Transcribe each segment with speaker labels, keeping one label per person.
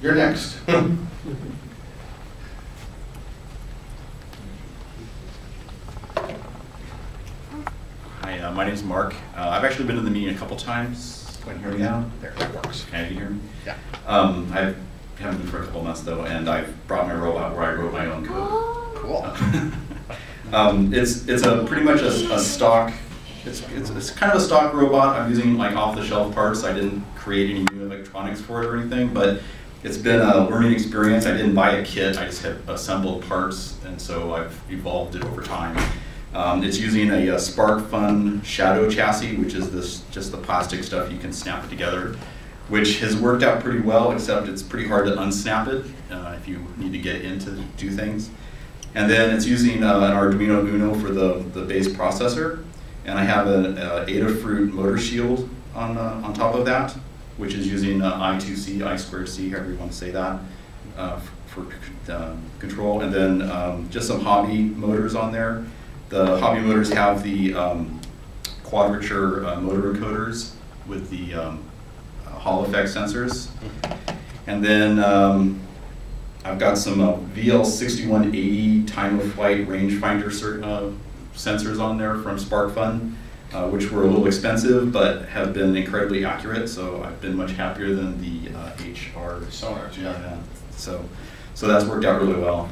Speaker 1: You're next.
Speaker 2: Hi, my name is Mark. I've actually been in the meeting a couple times. Can you hear me now?
Speaker 1: There, that works.
Speaker 2: Can you hear me?
Speaker 1: Yeah.
Speaker 2: I haven't been for a couple months though, and I've brought my robot where I wrote my own code.
Speaker 1: Cool.
Speaker 2: It's a pretty much a stock. It's kind of a stock robot. I'm using like off-the-shelf parts. I didn't create any new electronics for it or anything, but it's been a learning experience. I didn't buy a kit. I just have assembled parts, and so I've evolved it over time. It's using a SparkFun Shadow chassis, which is just the plastic stuff you can snap it together, which has worked out pretty well, except it's pretty hard to unsnap it if you need to get in to do things. And then it's using an Arduino Uno for the base processor, and I have an Adafruit motor shield on top of that, which is using I2C, I2C, however you want to say that, for control. And then just some hobby motors on there. The hobby motors have the quadrature motor encoders with the Hall effect sensors. And then I've got some VL6180 time of flight rangefinder sensors on there from SparkFun, which were a little expensive but have been incredibly accurate. So I've been much happier than the HR sonars. Yeah. So that's worked out really well.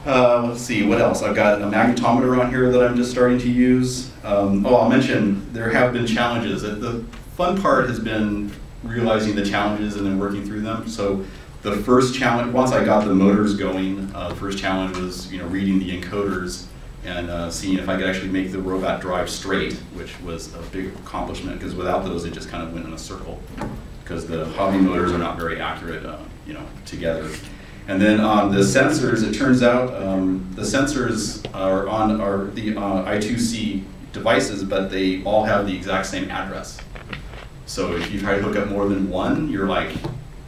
Speaker 2: Let's see, what else? I've got a magnetometer on here that I'm just starting to use. I'll mention there have been challenges. The fun part has been realizing the challenges and then working through them. So the first challenge, once I got the motors going, the first challenge was reading the encoders and seeing if I could actually make the robot drive straight, which was a big accomplishment because without those it just kind of went in a circle because the hobby motors are not very accurate, together. And then on the sensors, it turns out the sensors are the I2C devices, but they all have the exact same address. So if you try to hook up more than one, you're like,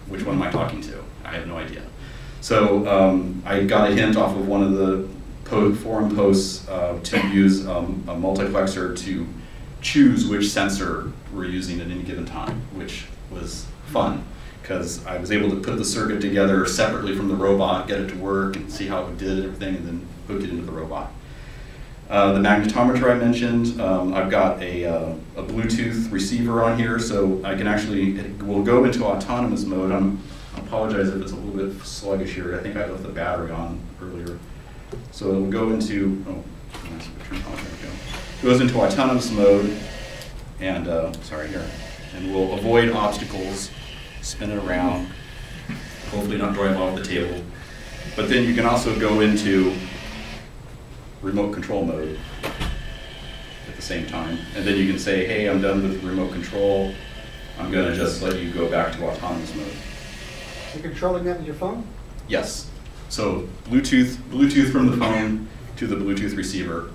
Speaker 2: which one am I talking to? I have no idea. So I got a hint off of one of the forum posts to use a multiplexer to choose which sensor we're using at any given time, which was fun, because I was able to put the circuit together separately from the robot, get it to work, and see how it did and everything, and then hook it into the robot. The magnetometer I mentioned, I've got a Bluetooth receiver on here, so I can actually, it will go into autonomous mode. I apologize if it's a little bit sluggish here. I think I left the battery on earlier. So it will go into, it goes into autonomous mode, and and we'll avoid obstacles, spin it around, hopefully not drive off the table. But then you can also go into remote control mode at the same time. And then you can say, hey, I'm done with remote control. I'm going to just let you go back to autonomous mode.
Speaker 3: You're controlling that with your phone?
Speaker 2: Yes. So Bluetooth from the phone to the Bluetooth receiver.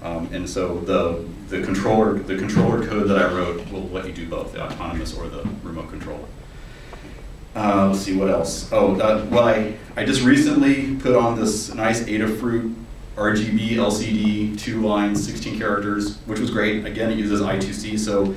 Speaker 2: And so the controller code that I wrote will let you do both, the autonomous or the remote control. Let's see, what else? I just recently put on this nice Adafruit RGB LCD 2-line 16 characters, which was great. Again, it uses I2C, so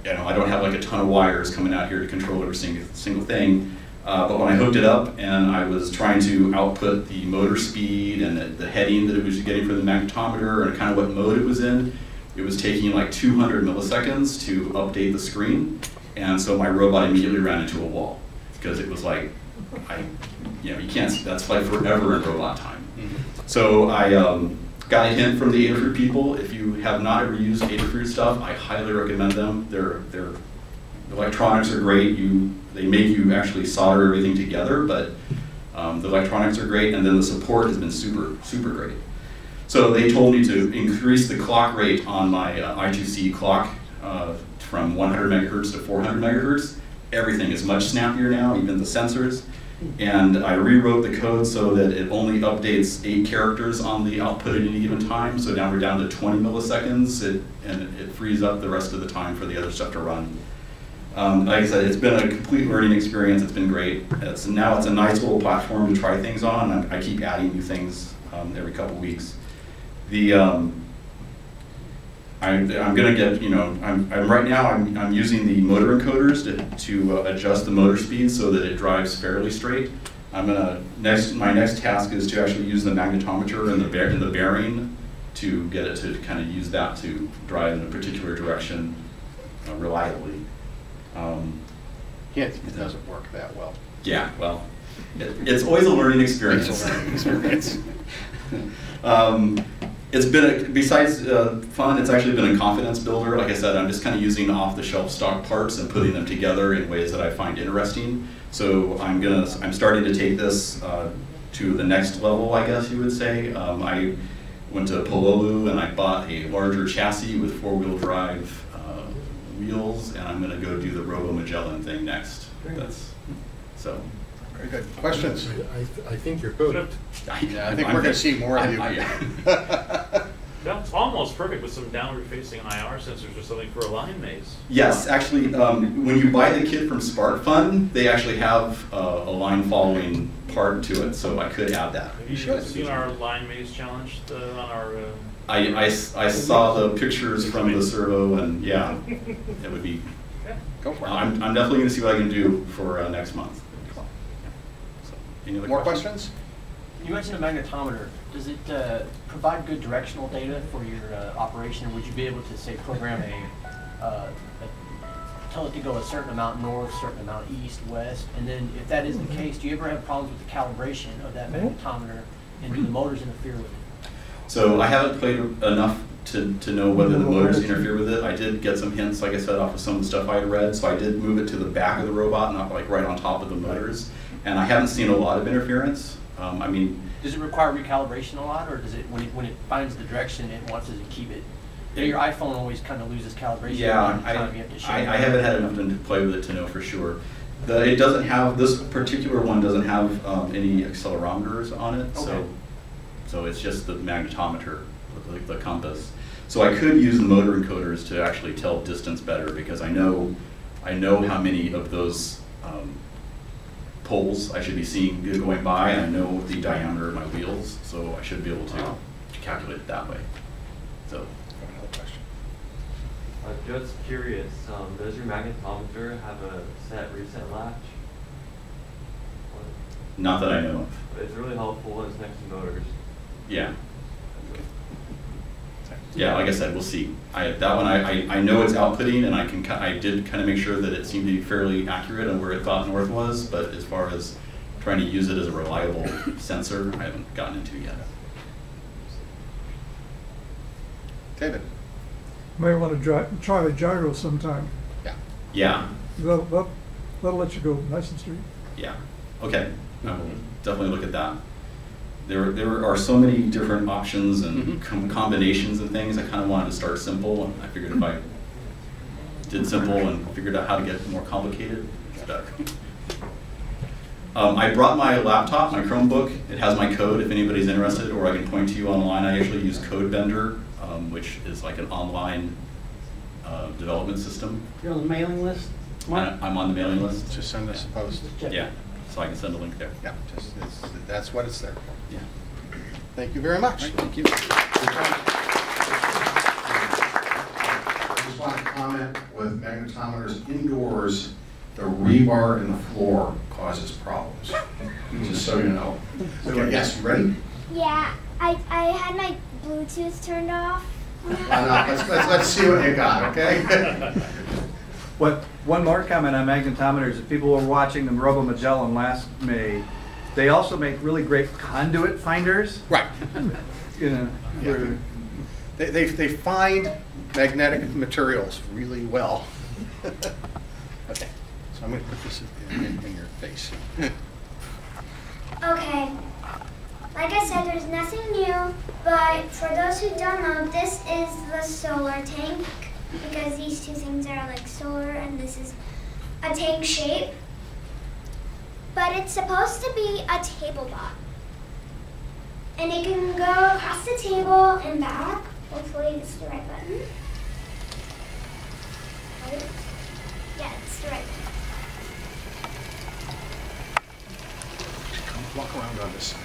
Speaker 2: I don't have like a ton of wires coming out here to control every single thing. But when I hooked it up and I was trying to output the motor speed and the heading that it was getting from the magnetometer and kind of what mode it was in, it was taking like 200 milliseconds to update the screen. And so my robot immediately ran into a wall because it was like, you can't, that's like forever in robot time. So I got a hint from the Adafruit people. If you have not ever used Adafruit stuff, I highly recommend them. Their electronics are great. They make you actually solder everything together, but the electronics are great, and then the support has been super, super great. So they told me to increase the clock rate on my I2C clock from 100 megahertz to 400 megahertz. Everything is much snappier now, even the sensors. And I rewrote the code so that it only updates 8 characters on the output at any given time. So now we're down to 20 milliseconds, and it frees up the rest of the time for the other stuff to run. Like I said, it's been a complete learning experience. It's been great. Now it's a nice little platform to try things on. I keep adding new things every couple weeks. I'm gonna get, I'm right now I'm using the motor encoders to adjust the motor speed so that it drives fairly straight. My next task is to actually use the magnetometer and the bearing to get it to kind of use that to drive in a particular direction reliably.
Speaker 1: It doesn't work that well.
Speaker 2: Yeah, well, it's always a learning experience. It's been, besides fun, it's actually been a confidence builder. Like I said, I'm just kind of using off-the-shelf stock parts and putting them together in ways that I find interesting. So I'm starting to take this to the next level, I guess you would say. I went to Pololu and I bought a larger chassis with four-wheel drive wheels, and I'm going to go do the Robo Magellan thing next. So.
Speaker 1: Very good. Questions?
Speaker 4: I think you're good.
Speaker 1: I think we're going to see more of you.
Speaker 5: That's almost perfect with some downward-facing IR sensors or something for a line maze.
Speaker 2: Yes, actually, when you buy the kit from SparkFun, they actually have a line-following part to it, so I could add that.
Speaker 5: Have you seen our line maze challenge on our?
Speaker 2: I saw the pictures from the servo, and yeah, it would be.
Speaker 1: Go for it.
Speaker 2: I'm definitely going to see what I can do for next month. Any other
Speaker 1: More questions?
Speaker 6: You mentioned a magnetometer. Does it provide good directional data for your operation, or would you be able to, say, program tell it to go a certain amount north, certain amount east, west, and then if that is the case, do you ever have problems with the calibration of that magnetometer, and do the motors interfere with it?
Speaker 2: So I haven't played enough to know whether the motors interfere with it. I did get some hints, like I said, off of some of the stuff I had read, so I did move it to the back of the robot, not like right on top of the motors. And I haven't seen a lot of interference. I mean,
Speaker 6: does it require recalibration a lot, or does it when it finds the direction it wants to keep it? Your iPhone always kind of loses calibration.
Speaker 2: Yeah, I haven't had enough to play with it to know for sure. It doesn't have, this particular one doesn't have any accelerometers on it,
Speaker 6: okay.
Speaker 2: So it's just the magnetometer, the compass. So I could use the motor encoders to actually tell distance better, because I know how many of those poles I should be seeing going by, and I know the diameter of my wheels, so I should be able to calculate it that way. So.
Speaker 7: Just curious, does your magnetometer have a set reset latch?
Speaker 2: Not that I know of.
Speaker 7: But it's really helpful when it's next to motors.
Speaker 2: Yeah. Yeah, like I said, we'll see. That one, I know it's outputting, and I did kind of make sure that it seemed to be fairly accurate on where it thought north was, but as far as trying to use it as a reliable sensor, I haven't gotten into it yet.
Speaker 1: David?
Speaker 4: You may want to try the gyro sometime.
Speaker 1: Yeah.
Speaker 2: Yeah.
Speaker 4: That'll let you go nice and straight.
Speaker 2: Yeah. Okay. I will definitely look at that. There are so many different options and combinations and things. I kind of wanted to start simple, and I figured if I did simple and figured out how to get more complicated, it's better. I brought my laptop, my Chromebook. It has my code if anybody's interested, or I can point to you online. I actually use CodeBender, which is like an online development system.
Speaker 3: You're on the mailing list?
Speaker 2: I'm on the mailing list.
Speaker 1: Just send us a post.
Speaker 2: Yeah, so I can send a link there.
Speaker 1: Yeah, that's what it's there for.
Speaker 2: Yeah.
Speaker 1: Thank you very much.
Speaker 2: Thank you.
Speaker 1: I just want to comment with magnetometers indoors, the rebar in the floor causes problems. Just so you know. Okay, yes, you ready?
Speaker 8: Yeah, I had my Bluetooth turned off.
Speaker 1: Let's see what you got, okay?
Speaker 9: One more comment on magnetometers. If people were watching the Robo Magellan last May, they also make really great conduit finders.
Speaker 1: Right.
Speaker 9: You know,
Speaker 1: Yeah. They find magnetic materials really well. Okay, so I'm going to put this in your face.
Speaker 8: Okay, like I said, there's nothing new, but for those who don't know, this is the solar tank, because these two things are like solar and this is a tank shape. But it's supposed to be a table bot. And it can go across the table and back. Hopefully it's the right button. Right? Yeah, it's the right button.
Speaker 1: Walk around on this side.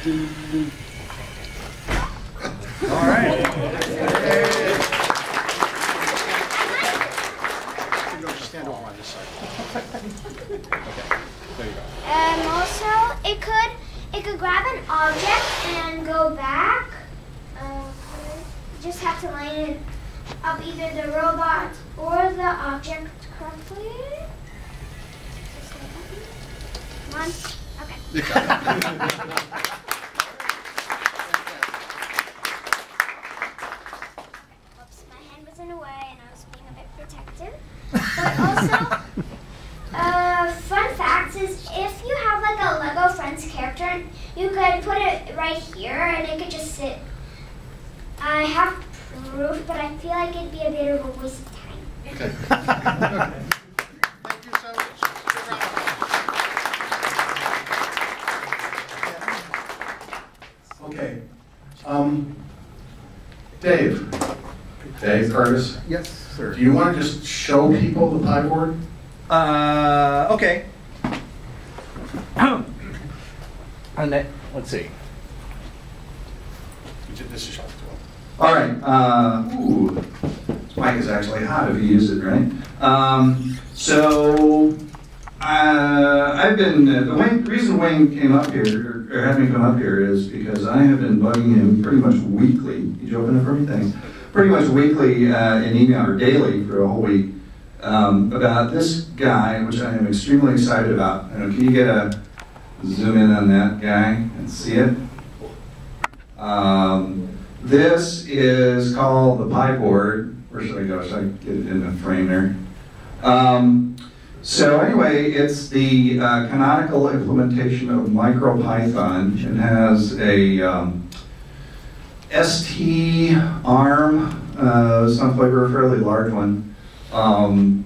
Speaker 9: All right.
Speaker 1: You go, just stand over on this side. Okay, there you go.
Speaker 8: Also, it could grab an object and go back. You just have to line it up either the robot or the object correctly. Come on. Okay. Oops, my hand was in the way and I was being a bit protective. But also, fun fact is if you have like a Lego Friends character, you could put it right here and it could just sit. I have proof, but I feel like it'd be a bit of a waste of time.
Speaker 1: Okay. Thank you so much. Okay. Dave Curtis,
Speaker 9: Yes, sir.
Speaker 1: do you want to just show people the pie board?
Speaker 9: Okay. And that, let's see.
Speaker 1: This is shot as well.
Speaker 9: All right. Ooh, this mic is actually hot if you use it, right? I've been, the reason Wayne came up here, or had me come up here, is because I have been bugging him pretty much weekly. Did you open it for me? Thanks. Pretty much weekly in email, or daily for a whole week, about this guy, which I am extremely excited about. Can you get a zoom in on that guy and see it? This is called the pie board. Where should I go? Should I get it in the frame there? So anyway, it's the canonical implementation of MicroPython. It has a ST arm, some flavor, a fairly large one. And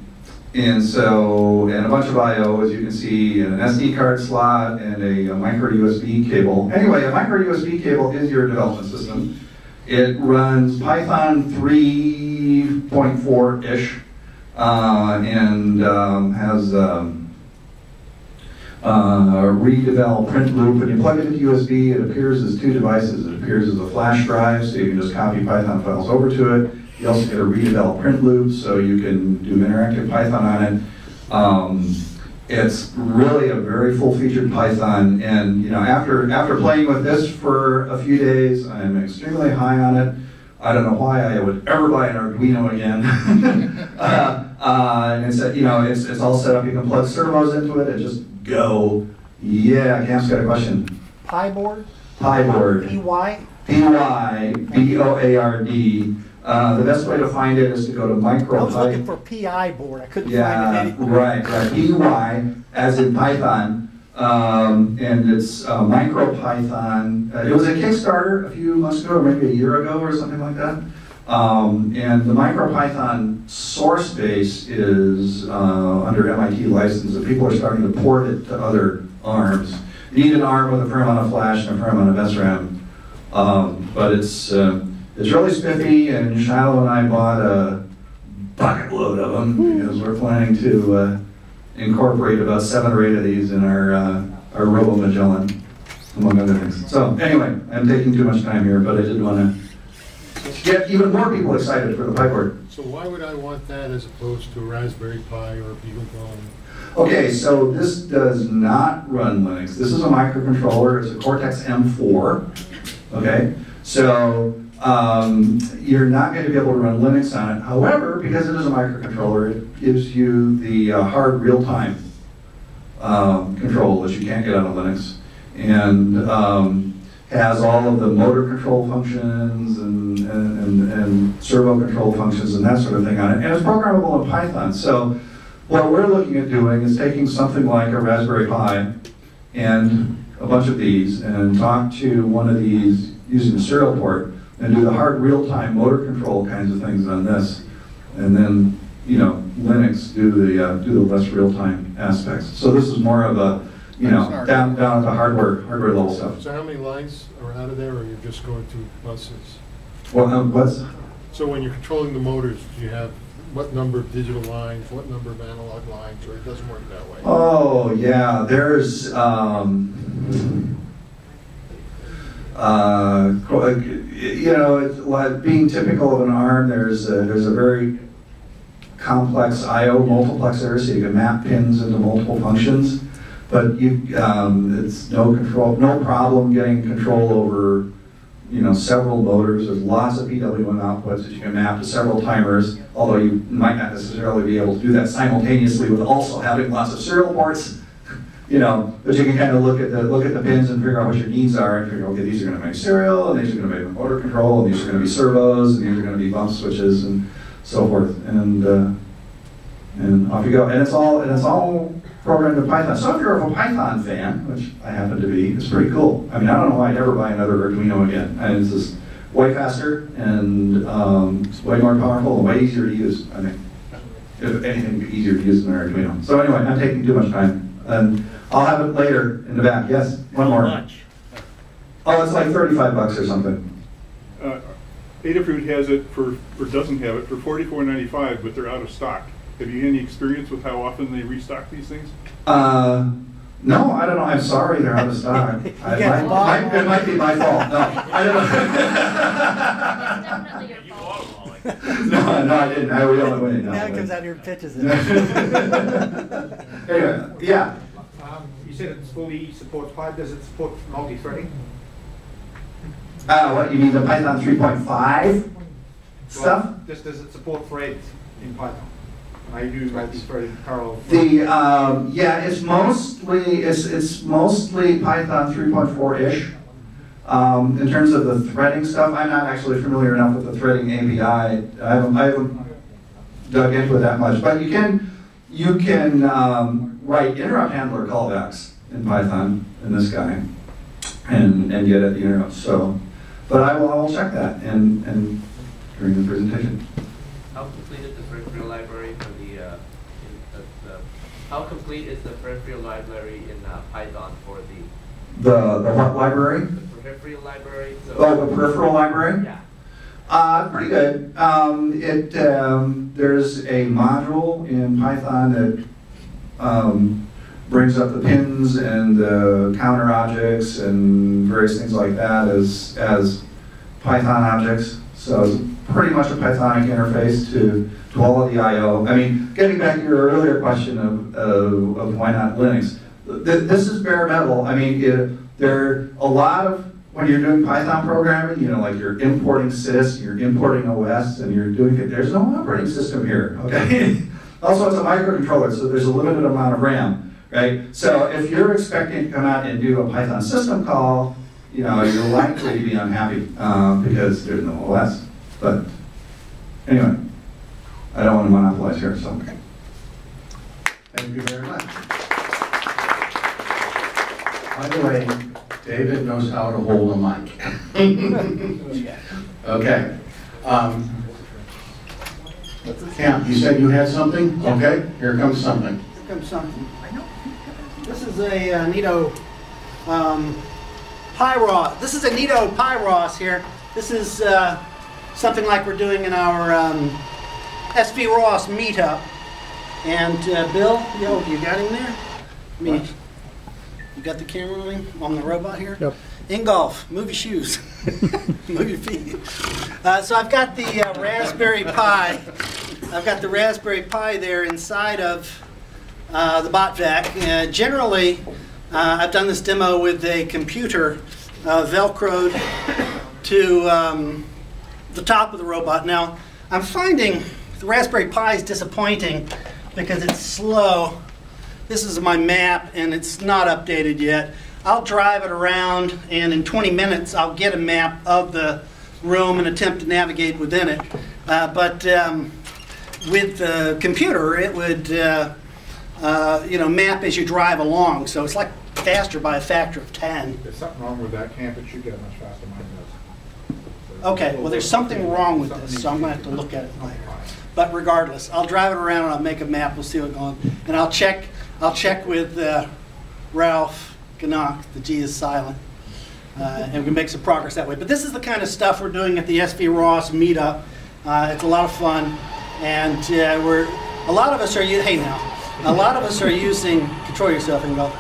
Speaker 9: a bunch of I/O, as you can see, an SD card slot and a micro USB cable. Anyway, a micro USB cable is your development system. It runs Python 3.4-ish and has a read-eval print loop. When you plug it into USB, it appears as two devices. It appears as a flash drive, so you can just copy Python files over to it. You also get a read-eval print loop, so you can do interactive Python on it. It's really a very full-featured Python, and after playing with this for a few days, I'm extremely high on it. I don't know why I would ever buy an Arduino again. And it's all set up. You can plug servos into it and just go. Yeah, Cam's got a question.
Speaker 3: Pie board?
Speaker 9: Pie board.
Speaker 3: P-Y?
Speaker 9: P-Y-B-O-A-R-D. The best way to find it is to go to MicroPy.
Speaker 3: I was looking for PI board. I couldn't find it anywhere.
Speaker 9: Right. PY, as in Python. And it's MicroPython. It was a Kickstarter a few months ago, or maybe a year ago, or something like that. And the MicroPython source base is under MIT license, and people are starting to port it to other ARMs. You need an ARM with a fair amount of flash and a fair amount of SRAM. But it's really spiffy, and Shiloh and I bought a bucket load of them because we're planning to incorporate about 7 or 8 of these in our Robo Magellan, among other things. So anyway, I'm taking too much time here, but I did want to get even more people excited for the pie board.
Speaker 10: So why would I want that as opposed to a Raspberry Pi or a BeagleBone?
Speaker 9: Okay, so this does not run Linux. This is a microcontroller. It's a Cortex M4. Okay, so you're not going to be able to run Linux on it. However, because it is a microcontroller, it gives you the hard real-time control that you can't get on a Linux, and has all of the motor control functions and servo control functions and that sort of thing on it. And it's programmable in Python. So what we're looking at doing is taking something like a Raspberry Pi and a bunch of these and talk to one of these using a serial port and do the hard real-time motor control kinds of things on this, and then Linux do the less real-time aspects. So this is more of a down at the hardware level stuff.
Speaker 10: So how many lines are out of there, or you're just going to buses?
Speaker 9: Well, what's?
Speaker 10: So when you're controlling the motors, do you have what number of digital lines, what number of analog lines, or it doesn't work that way?
Speaker 9: Oh yeah, there's You know, like being typical of an ARM, there's a very complex I/O multiplexer, so you can map pins into multiple functions. But it's no problem getting control over, you know, several motors. There's lots of PWM outputs that you can map to several timers, although you might not necessarily be able to do that simultaneously with also having lots of serial ports. You know, but you can kind of look at the pins and figure out what your needs are, and figure, okay, these are going to make serial, and these are going to make motor control, and these are going to be servos, and these are going to be bump switches, and so forth, and off you go. And it's all programmed in Python. So if you're a Python fan, which I happen to be, it's pretty cool. I mean, I don't know why I'd ever buy another Arduino again. And it's just way faster and it's way more powerful and way easier to use. I mean, if anything, easier to use than an Arduino. So anyway, I'm taking too much time. And I'll have it later in the back. Yes, one more.
Speaker 11: How much?
Speaker 9: Oh, it's like $35 or something.
Speaker 12: Adafruit has it for, or doesn't have it for $44.95, but they're out of stock. Have you any experience with how often they restock these things?
Speaker 9: No, I don't know. I'm sorry, they're out of stock. It might be my fault. No, I don't know. No, I didn't. I really only went.
Speaker 3: Now it comes out here and pitches it.
Speaker 9: Anyway, yeah.
Speaker 13: You said it fully supports Python. Does it support multi-threading?
Speaker 9: What, you mean the Python 3.5 stuff?
Speaker 13: Just does it support threads in Python? I do multi-threaded parallel.
Speaker 9: Yeah, it's mostly Python 3.4-ish. In terms of the threading stuff, I'm not actually familiar enough with the threading API. I haven't dug into it that much, but you can write interrupt handler callbacks in Python in this guy, and get at the interrupts. So, but I will check that and during the presentation.
Speaker 14: How complete is the peripheral library for the how complete is the peripheral library in Python for
Speaker 9: the what library?
Speaker 14: The peripheral library. So
Speaker 9: Oh, the peripheral library?
Speaker 14: Yeah.
Speaker 9: Pretty good. There's a module in Python that brings up the pins and the counter objects and various things like that as Python objects. So it's pretty much a Pythonic interface to all of the I/O. I mean, getting back to your earlier question of why not Linux, this is bare metal. I mean, there are a lot of, when you're doing Python programming, you know, like you're importing sys, you're importing OS, and you're doing it, there's no operating system here, okay? Also, it's a microcontroller, so there's a limited amount of RAM, right? So if you're expecting to come out and do a Python system call, you know, you're likely to be unhappy because there's no OS. But anyway, I don't want to monopolize here, so. Thank you very much. By the way, David knows how to hold a mic. Okay. Cam, you said you had something? Okay, here comes something.
Speaker 15: Here comes something. This is a Nito Pyros. This is a Nito Pyros here. This is something like we're doing in our SV Ross meetup. And Bill, you got him there? You got the camera on him, on the robot here?
Speaker 4: Yep.
Speaker 15: Ingolf, move your shoes. Move your feet. So I've got the Raspberry Pi. I've got the Raspberry Pi there inside of the bot vac. Generally, I've done this demo with a computer velcroed to the top of the robot. Now, I'm finding the Raspberry Pi is disappointing because it's slow. This is my map, and it's not updated yet. I'll drive it around, and in 20 minutes, I'll get a map of the room and attempt to navigate within it. But with the computer, it would map as you drive along. So it's like faster by a factor of 10.
Speaker 13: There's something wrong with that camp. It should get much faster. Mine does.
Speaker 15: Okay, well, there's something wrong with this, so I'm going to have to look at it later. But regardless, I'll drive it around and I'll make a map. We'll see what's going on. And I'll check with Ralph Ganock. The G is silent. And we can make some progress that way. But this is the kind of stuff we're doing at the SV Ross meetup. It's a lot of fun. And a lot of us are using, control yourself, Ingo,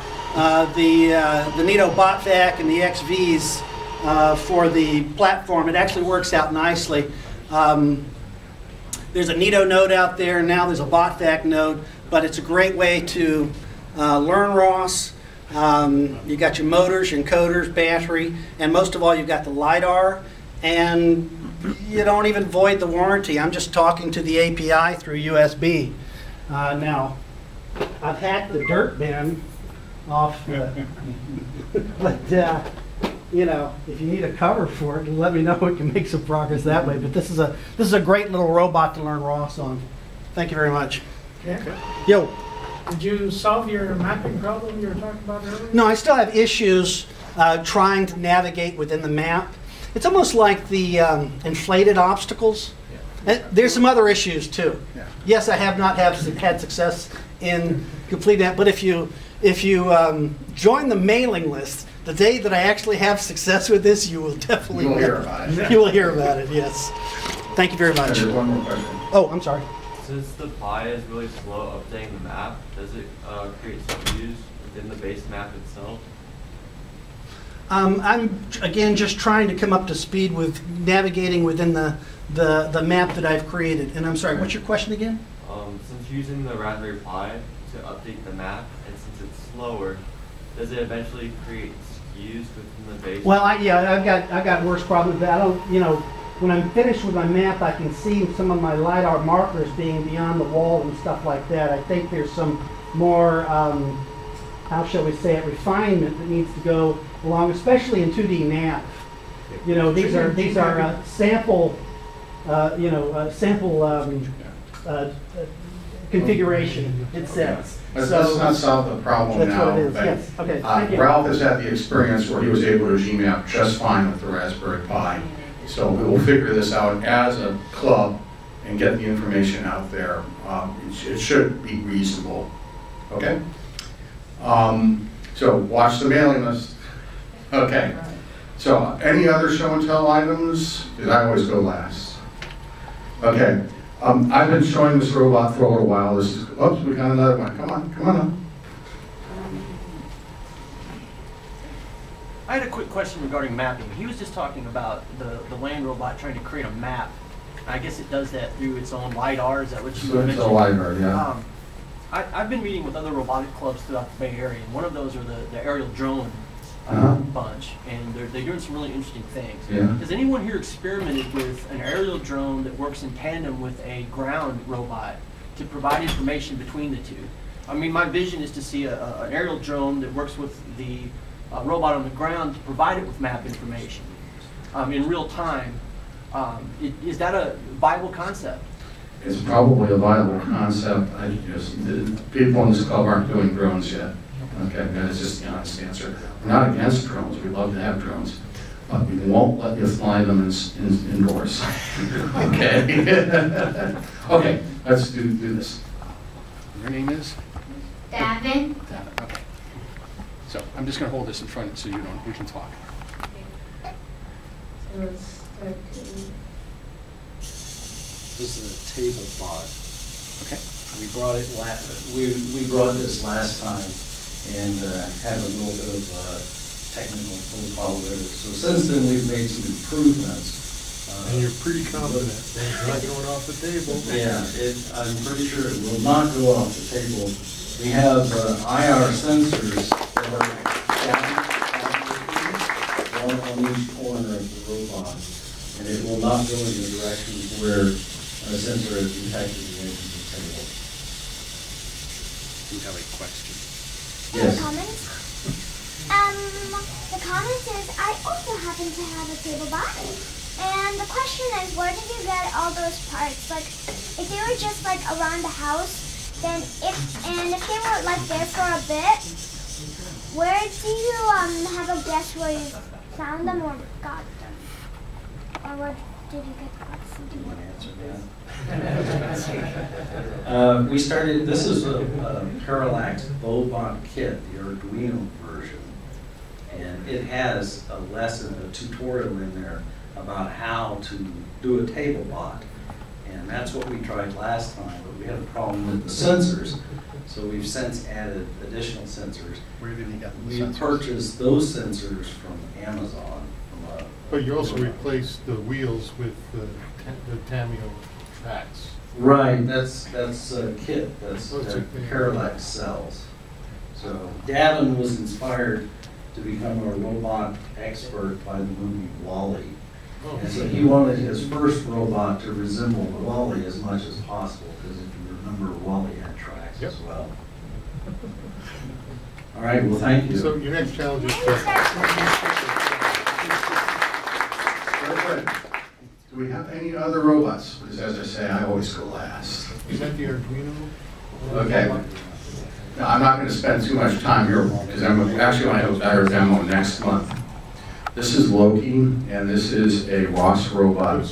Speaker 15: the Nito bot vac and the XVs for the platform. It actually works out nicely. There's a Nito node out there, now there's a BotVac node, but it's a great way to learn ROS. You got your motors, your encoders, battery, and most of all you've got the LiDAR, and you don't even void the warranty. I'm just talking to the API through USB. Now, I've hacked the dirt bin off, but you know, if you need a cover for it, let me know. We can make some progress that way. But this is a great little robot to learn ROS on. Thank you very much.
Speaker 4: Okay.
Speaker 15: Yo.
Speaker 4: Did you solve your mapping problem you were talking about earlier?
Speaker 15: No, I still have issues trying to navigate within the map. It's almost like the inflated obstacles. And there's some other issues too.
Speaker 1: Yeah.
Speaker 15: Yes, I have not had success in completing that, but if you join the mailing list, the day that I actually have success with this, you will definitely
Speaker 1: hear about it.
Speaker 15: You will hear about it, yes. Thank you very much.
Speaker 9: There's one more question.
Speaker 15: Oh, I'm sorry.
Speaker 7: Since the Pi is really slow updating the map, does it create some views within the base map itself?
Speaker 15: I'm, again, just trying to come up to speed with navigating within the map that I've created. And I'm sorry, what's your question again?
Speaker 7: Since using the Raspberry Pi to update the map, and since it's slower, does it eventually create skews within the base?
Speaker 15: Well, I've got worse problems. I don't, you know, when I'm finished with my map, I can see some of my LiDAR markers being beyond the wall and stuff like that. I think there's some more, how shall we say it, refinement that needs to go along, especially in 2D nav. You know, these are sample, configuration, it says.
Speaker 1: Let's not solve the problem
Speaker 15: that's
Speaker 1: now.
Speaker 15: What it is. Yes. Okay. Thank you.
Speaker 1: Ralph has had the experience where he was able to Gmap just fine with the Raspberry Pi. So we will figure this out as a club and get the information out there. It should be reasonable. Okay? So watch the mailing list. Okay. So any other show and tell items? Because I always go last. Okay. I've been showing this robot for a little while. This is, oops, we got another one. Come on up.
Speaker 6: I had a quick question regarding mapping. He was just talking about the land robot trying to create a map. I guess it does that through its own LiDAR. Is that what you mentioned?
Speaker 9: It's a LiDAR, yeah.
Speaker 6: I've been meeting with other robotic clubs throughout the Bay Area, and one of those are the aerial drone bunch, and they're doing some really interesting things.
Speaker 9: Yeah.
Speaker 6: Has anyone here experimented with an aerial drone that works in tandem with a ground robot to provide information between the two? I mean, my vision is to see an aerial drone that works with the robot on the ground to provide it with map information in real time. Is that a viable concept?
Speaker 1: It's probably a viable concept. People in this club aren't doing drones yet. Okay, that's just the honest answer. We're not against drones. We love to have drones. But we won't let you fly them indoors. Okay. Okay, let's do this. Your name is?
Speaker 8: Davin.
Speaker 1: Davin, okay. So I'm just going to hold this in front so we can talk.
Speaker 8: So it's 13.
Speaker 11: This is a table pod. Okay. We brought it we brought this last time and had a little bit of technical profile with it. So since then we've made some improvements.
Speaker 10: And you're pretty confident it's not going off the table.
Speaker 11: Yeah, I'm pretty sure it will not go off the table. We have IR sensors that are one on each corner of the robot, and it will not go in the direction where a sensor has detected the edge of the table.
Speaker 1: Do you have a question?
Speaker 11: Yes.
Speaker 8: Comments? The comment is, I also happen to have a table bot. And the question is, where did you get all those parts? Like, if they were just like around the house, then if they were like there for a bit, where do you have a guess where you found them or got them? Or where did you get the parts?
Speaker 11: Do you want to answer that? We started, this is a Parallax Bobot kit, the Arduino version. And it has a lesson, a tutorial in there about how to do a table bot. And that's what we tried last time, but we had a problem with the sensors. So we've since added additional sensors.
Speaker 1: Where did you get the
Speaker 11: we
Speaker 1: sensors?
Speaker 11: purchased those sensors from Amazon, from a
Speaker 10: But you also replaced the wheels with the Tamio tracks.
Speaker 11: Right, that's a kit, that's Parallax cells. So Gavin was inspired to become a robot expert by the movie WALL-E. And so he wanted his first robot to resemble WALL-E as much as possible, because if you remember, WALL-E had tracks as well. All right, well, thank you.
Speaker 10: So your next challenge is
Speaker 1: Do we have any other robots? Because as I say, I always go last.
Speaker 10: Is that the Arduino?
Speaker 1: Okay. Now, I'm not going to spend too much time here because I'm actually going to have a better demo next month. This is Loki, and this is a Ross robot.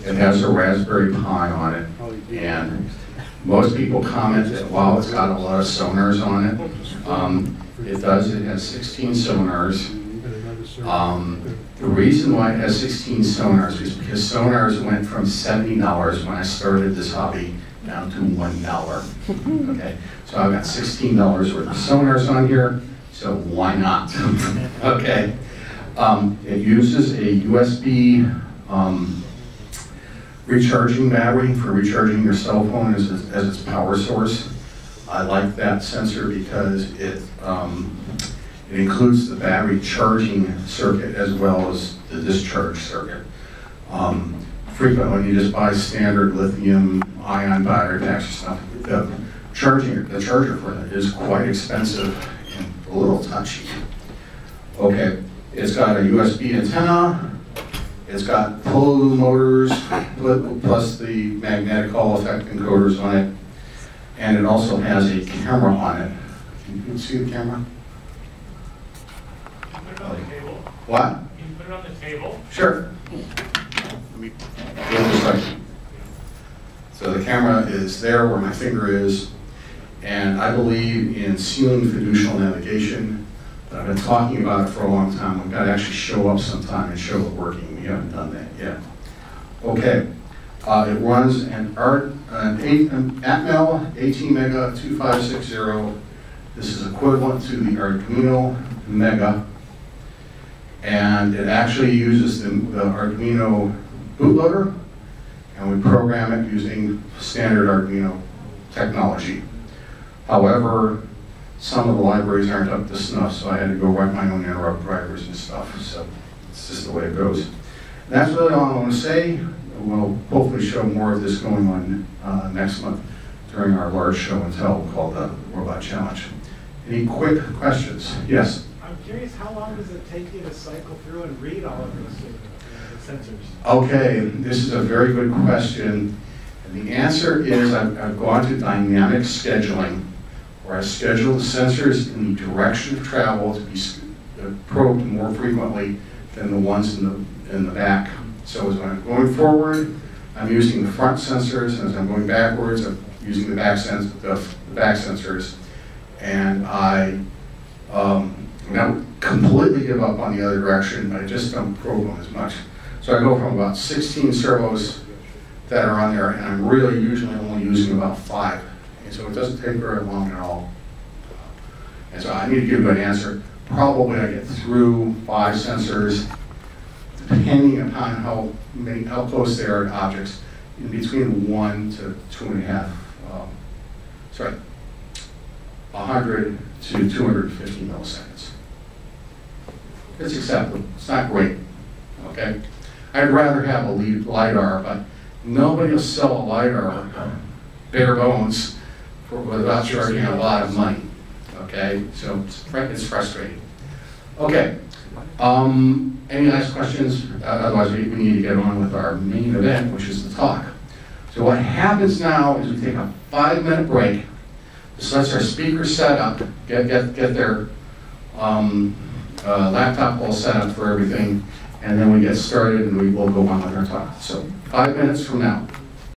Speaker 1: It has a Raspberry Pi on it, and most people comment that, wow, it's got a lot of sonars on it. It does. It has 16 sonars. The reason why it has 16 sonars is because sonars went from $70 when I started this hobby down to $1. Okay, so I've got $16 worth of sonars on here, so why not? Okay, it uses a USB recharging battery for recharging your cell phone as its power source. I like that sensor because it includes the battery charging circuit as well as the discharge circuit. Frequently, you just buy standard lithium-ion battery packs or stuff. The charger for it is quite expensive and a little touchy. Okay, it's got a USB antenna. It's got pull motors plus the magnetic Hall effect encoders on it, and it also has a camera on it. Can you see the camera? What?
Speaker 5: You can put it on the table.
Speaker 1: Sure. Let me go this way. So the camera is there where my finger is, and I believe in ceiling fiducial navigation. I've been talking about it for a long time. We've got to actually show up sometime and show it working. We haven't done that yet. Okay. It runs an Atmel 18 Mega 2560. This is equivalent to the Arduino Mega. And it actually uses the Arduino bootloader, and we program it using standard Arduino technology. However, some of the libraries aren't up to snuff, so I had to go write my own interrupt drivers and stuff. So it's just the way it goes. And that's really all I want to say. We'll hopefully show more of this going on next month during our large show and tell called the Robot Challenge. Any quick questions? Yes?
Speaker 16: I'm curious, how long does it take you to cycle through and read all of those sensors?
Speaker 1: Okay, this is a very good question. And the answer is I've gone to dynamic scheduling, where I schedule the sensors in the direction of travel to be probed more frequently than the ones in the back. So as I'm going forward, I'm using the front sensors, and as I'm going backwards, I'm using the back sensors. And I don't completely give up on the other direction, but I just don't probe them as much. So I go from about 16 servos that are on there, and I'm really usually only using about 5. And so it doesn't take very long at all. And so I need to give you an answer. Probably I get through 5 sensors, depending upon how close they are to objects, in between 1 to 2.5, 100 to 250 milliseconds. It's acceptable. It's not great, okay? I'd rather have a LiDAR, but nobody will sell a LiDAR bare bones without charging a lot of money, okay? So it's frustrating. Okay, any last questions? Otherwise we need to get on with our main event, which is the talk. So what happens now is we take a 5-minute break. This lets our speakers set up, get their laptop all set up for everything, and then we get started and we will go on with our talk. So 5 minutes from now.